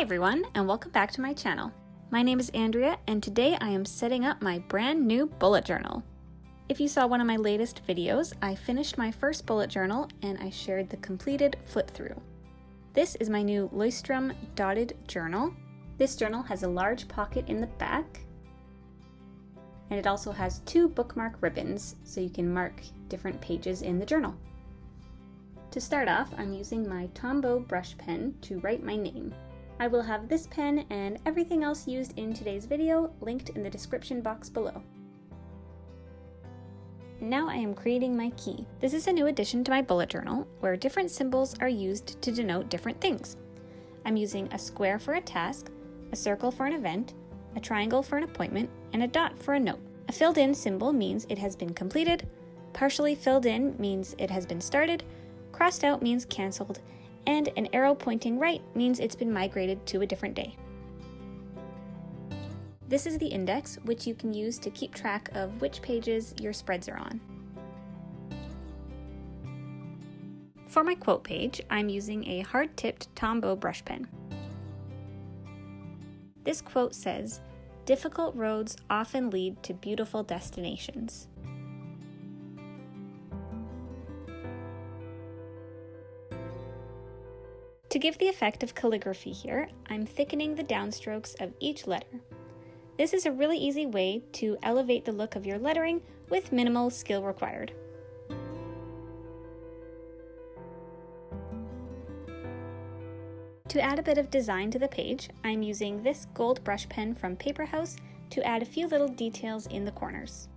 everyone, and welcome back to my channel. My name is Andrea, and today I am setting up my brand new bullet journal. If you saw one of my latest videos, I finished my first bullet journal and I shared the completed flip through. This is my new Leuchtturm dotted journal. This journal has a large pocket in the back, and it also has 2 bookmark ribbons so you can mark different pages in the journal. To start off, I'm using my Tombow brush pen to write my name. I will have this pen and everything else used in today's video linked in the description box below. Now I am creating my key. This is a new addition to my bullet journal where different symbols are used to denote different things. I'm using a square for a task, a circle for an event, a triangle for an appointment, and a dot for a note. A filled in symbol means it has been completed, partially filled in means it has been started, crossed out means cancelled, and an arrow pointing right means it's been migrated to a different day. This is the index, which you can use to keep track of which pages your spreads are on. For my quote page, I'm using a hard-tipped Tombow brush pen. This quote says, "Difficult roads often lead to beautiful destinations." To give the effect of calligraphy here, I'm thickening the downstrokes of each letter. This is a really easy way to elevate the look of your lettering with minimal skill required. To add a bit of design to the page, I'm using this gold brush pen from Paper House to add a few little details in the corners.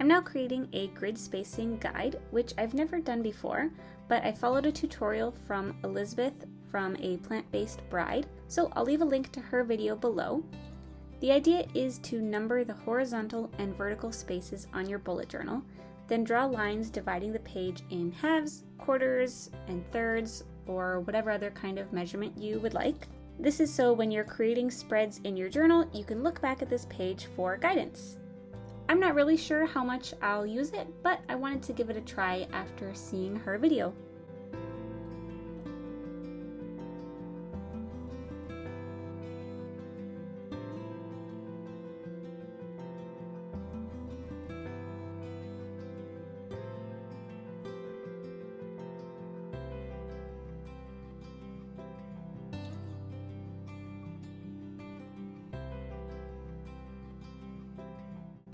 I'm now creating a grid spacing guide, which I've never done before, but I followed a tutorial from Elizabeth from A Plant-Based Bride, so I'll leave a link to her video below. The idea is to number the horizontal and vertical spaces on your bullet journal, then draw lines dividing the page in halves, quarters, and thirds, or whatever other kind of measurement you would like. This is so when you're creating spreads in your journal, you can look back at this page for guidance. I'm not really sure how much I'll use it, but I wanted to give it a try after seeing her video.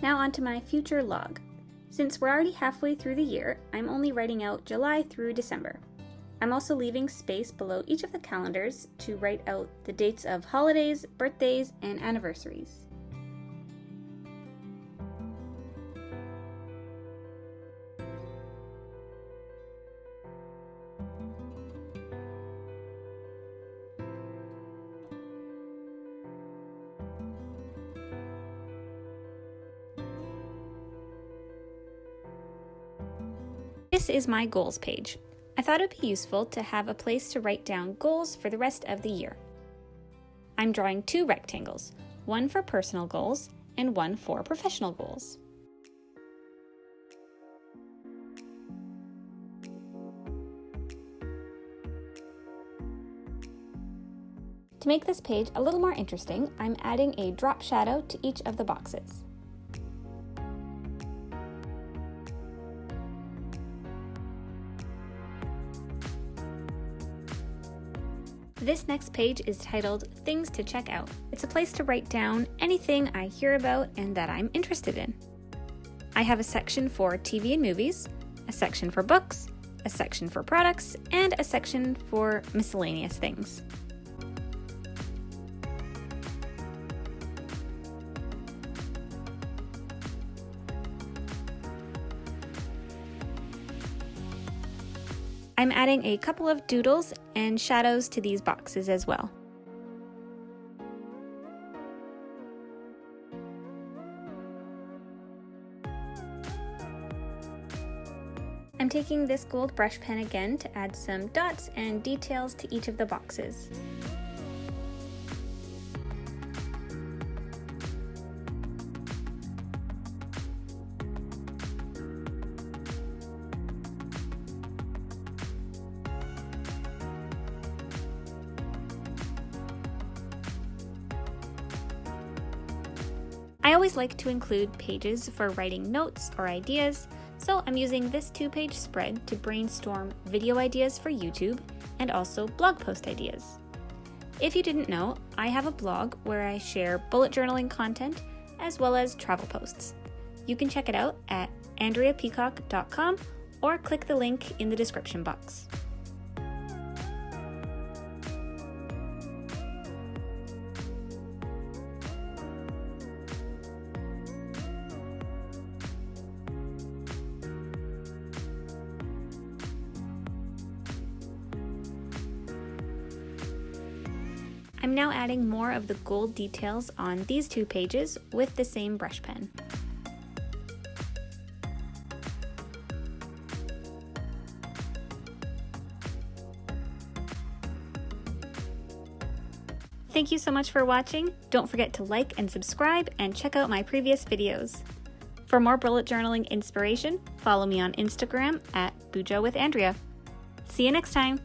Now onto my future log. Since we're already halfway through the year, I'm only writing out July through December. I'm also leaving space below each of the calendars to write out the dates of holidays, birthdays, and anniversaries. This is my goals page. I thought it would be useful to have a place to write down goals for the rest of the year. I'm drawing 2 rectangles, one for personal goals and one for professional goals. To make this page a little more interesting, I'm adding a drop shadow to each of the boxes. This next page is titled Things to Check Out. It's a place to write down anything I hear about and that I'm interested in. I have a section for TV and movies, a section for books, a section for products, and a section for miscellaneous things. I'm adding a couple of doodles and shadows to these boxes as well. I'm taking this gold brush pen again to add some dots and details to each of the boxes. always like to include pages for writing notes or ideas, so I'm using this 2-page spread to brainstorm video ideas for YouTube and also blog post ideas. If you didn't know, I have a blog where I share bullet journaling content as well as travel posts. You can check it out at andreapeacock.com or click the link in the description box. I'm now adding more of the gold details on these 2 pages with the same brush pen. Thank you so much for watching. Don't forget to like and subscribe and check out my previous videos. For more bullet journaling inspiration, follow me on Instagram at Bujo with Andrea. See you next time!